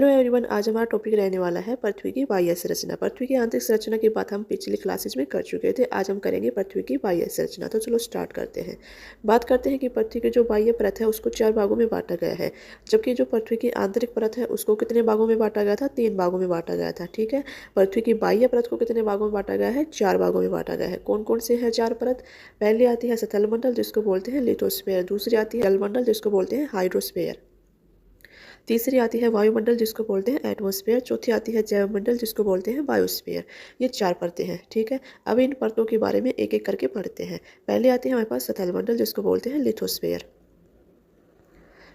Hello everyone, आज हमारा topic रहने वाला है पृथ्वी की बाह्य संरचना। पृथ्वी की आंतरिक संरचना की बात हम पिछली क्लासेज में कर चुके थे। आज हम करेंगे पृथ्वी की बाह्य संरचना। तो चलो स्टार्ट करते हैं। बात करते हैं कि पृथ्वी की जो बाह्य परत है उसको 4 भागों में बांटा गया है, जबकि जो पृथ्वी की आंतरिक परत है उसको कितने भागों में बांटा गया था? 3 भागों में बांटा गया था। ठीक है, पृथ्वी की बाह्य परत को कितने भागों में बांटा गया है? 4 भागों में बांटा गया है। कौन कौन से हैं 4 परत? पहली आती है सतल मंडल जिसको बोलते हैं लिथोस्फीयर, दूसरी आती है जलमंडल जिसको बोलते हैं हाइड्रोस्फीयर, तीसरी आती है वायुमंडल जिसको बोलते हैं एटमॉस्फेयर, चौथी आती है जैवमंडल जिसको बोलते हैं बायोस्फीयर। ये 4 परतें हैं। ठीक है, अब इन परतों के बारे में एक एक करके पढ़ते हैं। पहले आती है हमारे पास सतल मंडल जिसको बोलते हैं लिथोस्फीयर।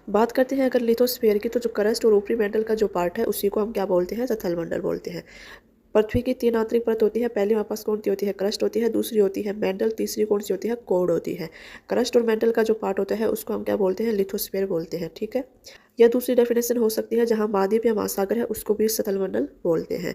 बात करते हैं अगर लिथोस्फीयर की, तो जो क्रस्ट और ऊपरी मेंटल का जो पार्ट है उसी को हम क्या बोलते हैं? सतल मंडल बोलते हैं। पृथ्वी की 3 आंतरिक परत होती है। पहली हमारे पास कौन सी होती है? क्रस्ट होती है, दूसरी होती है मेंटल, तीसरी कौन सी होती है? कोर होती है। क्रस्ट और मेंटल का जो पार्ट होता है उसको हम क्या बोलते हैं? लिथोस्फीयर बोलते हैं। ठीक है, या दूसरी डेफिनेशन हो सकती है, जहां महाद्वीप या महासागर है उसको भी सतल मंडल बोलते हैं।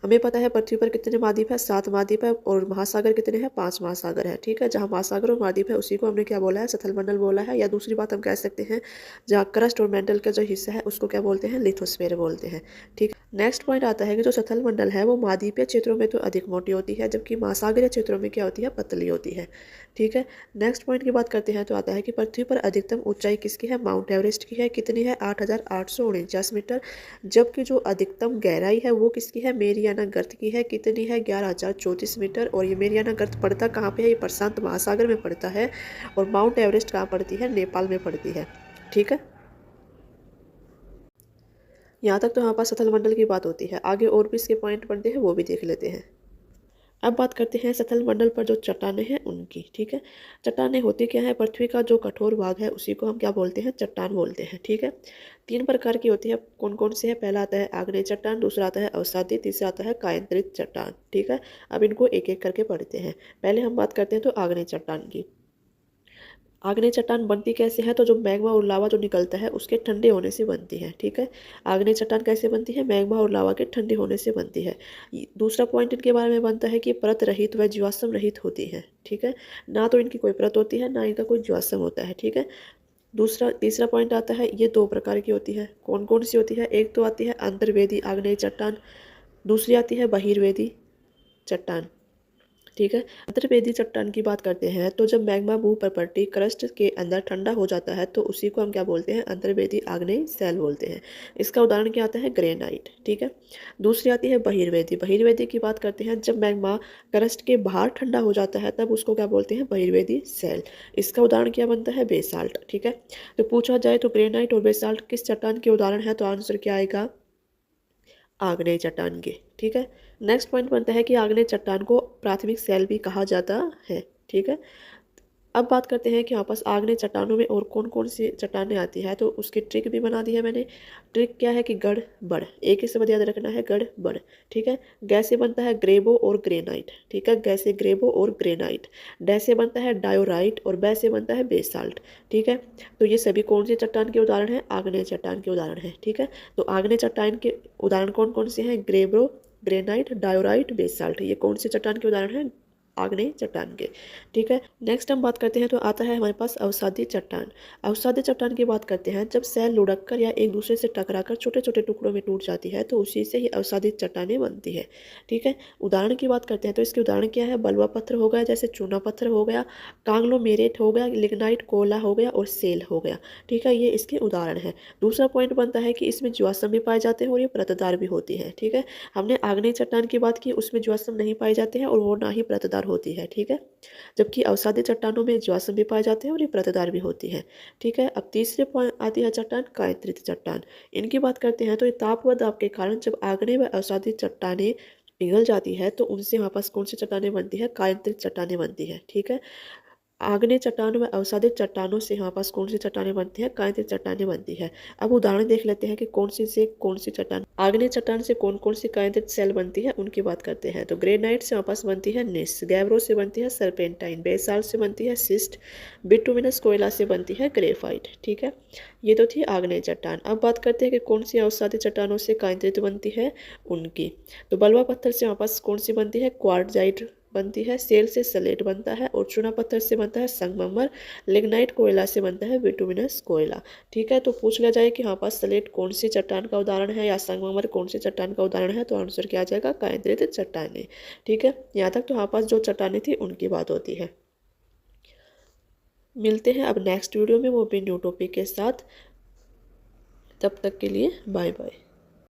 हमें पता है पृथ्वी पर कितने महाद्वीप है? 7 महाद्वीप है, और महासागर कितने हैं? 5 महासागर है। ठीक है, जहाँ महासागर और महाद्वीप है उसी को हमने क्या बोला है? सतल मंडल बोला है। या दूसरी बात हम कह सकते हैं, जहाँ क्रस्ट और मेंटल का जो हिस्सा है उसको क्या बोलते हैं? लिथोस्फीयर बोलते हैं। ठीक, नेक्स्ट पॉइंट आता है कि जो सतल मंडल है वो महाद्वीपीय क्षेत्रों में तो अधिक मोटी होती है, जबकि महासागरीय क्षेत्रों में क्या होती है? पतली होती है। ठीक है, नेक्स्ट पॉइंट की बात करते हैं तो आता है कि पृथ्वी पर अधिकतम ऊंचाई किसकी है? माउंट एवरेस्ट की है। कितनी है? 8,849 मीटर। जबकि जो अधिकतम गहराई है वो किसकी है? मेरियाना गर्त की है। कितनी है? 11,034 मीटर। और ये मेरियाना गर्त पड़ता कहाँ पे है? ये प्रशांत महासागर में पड़ता है। और माउंट एवरेस्ट कहाँ पड़ती है? नेपाल में पड़ती है। ठीक है, यहाँ तक तो हमारे पास सतल मंडल की बात होती है। आगे और भी इसके पॉइंट बनते हैं, वो भी देख लेते हैं। अब बात करते हैं सतल मंडल पर जो चट्टानें हैं उनकी। ठीक है, चट्टानें होती क्या है? पृथ्वी का जो कठोर भाग है उसी को हम क्या बोलते हैं? चट्टान बोलते हैं। ठीक है, 3 प्रकार की होती है। कौन कौन से हैं? पहला आता है आग्नेय चट्टान, दूसरा आता है अवसादी, तीसरा आता है कायांतरित चट्टान। ठीक है, अब इनको एक एक करके पढ़ते हैं। पहले हम बात करते हैं तो आग्नेय चट्टान की। आग्नेय चट्टान बनती कैसे है? तो जो मैग्मा और लावा जो निकलता है उसके ठंडे होने से बनती है। ठीक है, आग्नेय चट्टान कैसे बनती है? मैग्मा और लावा के ठंडे होने से बनती है। दूसरा पॉइंट इनके बारे में बनता है कि परत रहित व जीवाश्म रहित होती है। ठीक है, ना तो इनकी कोई परत होती है, ना इनका कोई जीवाश्म होता है। ठीक है, तीसरा पॉइंट आता है, ये 2 प्रकार की होती है। कौन कौन सी होती है? एक तो आती है अंतर्वेदी आग्नेय चट्टान, दूसरी आती है बहिर्वेदी चट्टान। ठीक है, अंतर्वेदी चट्टान की बात करते हैं तो जब मैग्मा भूपर्पटी क्रस्ट के अंदर ठंडा हो जाता है तो उसी को हम क्या बोलते हैं? अंतर्वेदी आग्नेय शैल बोलते हैं। इसका उदाहरण क्या आता है? ग्रेनाइट। ठीक है, दूसरी आती है बहिर्वेदी। बहिर्वेदी की बात करते हैं जब मैग्मा क्रस्ट के बाहर ठंडा हो जाता है तब उसको क्या बोलते हैं? बहिर्वेदी शैल। इसका उदाहरण क्या बनता है? बेसाल्ट। ठीक है, तो पूछा जाए तो ग्रेनाइट और बेसाल्ट किस चट्टान के उदाहरण है? तो आंसर क्या आएगा? आग्नेय चट्टान के। ठीक है, नेक्स्ट पॉइंट बनता है कि आग्नेय चट्टान को प्राथमिक शैल भी कहा जाता है। ठीक है, अब बात करते हैं कि वापस आग्नेय चट्टानों में और कौन कौन सी चट्टानें आती है, तो उसकी ट्रिक भी बना दी है मैंने। ट्रिक क्या है कि गढ़ बड़, एक ही शब्द याद रखना है, गढ़ बड़। ठीक है, गै से बनता है ग्रेबो और ग्रेनाइट। ठीक है, गै से ग्रेबो और ग्रेनाइट। डै से बनता है डायोराइट और बै से बनता है बेसाल्ट। ठीक है, तो ये सभी कौन से चट्टान के उदाहरण हैं? आग्नेय चट्टान के उदाहरण हैं। ठीक है, तो आग्नेय चट्टान के उदाहरण कौन कौन से हैं? ग्रेबो, ग्रेनाइट, डायोराइट, बेसाल्ट। ये कौन से चट्टान के उदाहरण हैं? आग्नेय चट्टान के। ठीक है, नेक्स्ट हम बात करते हैं तो आता है हमारे पास अवसादी चट्टान। अवसादी चट्टान की बात करते हैं जब सेल लुढ़क कर या एक दूसरे से टकराकर छोटे छोटे टुकड़ों में टूट जाती है तो उसी से ही अवसादी चट्टानें बनती है। ठीक है, उदाहरण की बात करते हैं तो इसके उदाहरण क्या है? बलुआ पत्थर हो गया, जैसे चूना पत्थर हो गया, कांग्लोमेरेट हो गया, लिग्नाइट कोला हो गया और सेल हो गया। ठीक है, ये इसके उदाहरण है। दूसरा पॉइंट बनता है कि इसमें जीवाश्म भी पाए जाते हैं और ये परतदार भी होती है। ठीक है, हमने आग्नेय चट्टान की बात की, उसमें जीवाश्म नहीं पाए जाते हैं और वो ना ही परतदार होती है। ठीक है, जबकि अवसादी चट्टानों में जीवाश्म भी पाए जाते हैं और ये परतदार भी होती है। ठीक है, अब तीसरे पॉइंट आती है चट्टान कायांतरित चट्टान। इनकी बात करते हैं तो ये ताप व दाब के कारण जब आग्नेय व अवसादी चट्टानें पिघल जाती है तो उनसे हमारे पास कौन सी चट्टानें बनती है? कायांतरित चट्टानें बनती है। ठीक है, आग्नेय चट्टानों व अवसादित चट्टानों से हमारे पास कौन सी चट्टानें बनती हैं? कायांतरित चट्टानें बनती है। अब उदाहरण देख लेते हैं कि कौन सी से कौन सी चट्टान, आग्नेय चट्टान से कौन कौन सी कायांतरित सेल बनती है उनकी बात करते हैं। तो ग्रेनाइट से हमारे पास बनती है निस, गैब्रो से बनती है सर्पेंटाइन, बेसाल्ट से बनती है सिस्ट, बिटुमिनस कोयला से बनती है ग्रेफाइट। ठीक है, ये तो थी आग्नेय चट्टान। अब बात करते हैं कि कौन सी अवसादित चट्टानों से कायांतरित बनती है उनकी। तो बलुआ पत्थर से हमारे पास कौन सी बनती है? क्वार्टजाइट बनती है, सेल से सलेट बनता है और चूना पत्थर से बनता है संगमरमर, लिग्नाइट कोयला से बनता है बिटुमिनस कोयला। ठीक है, तो पूछ लिया जाए कि हमारे पास सलेट कौन सी चट्टान का उदाहरण है या संगमरमर कौन सी चट्टान का उदाहरण है, तो आंसर क्या आ जाएगा, केंद्रित चट्टानें। ठीक है, यहाँ तक तो हमारे पास जो चट्टानें थी उनकी बात होती है। मिलते हैं अब नेक्स्ट वीडियो में, वो भी न्यू टॉपिक के साथ। तब तक के लिए बाय बाय।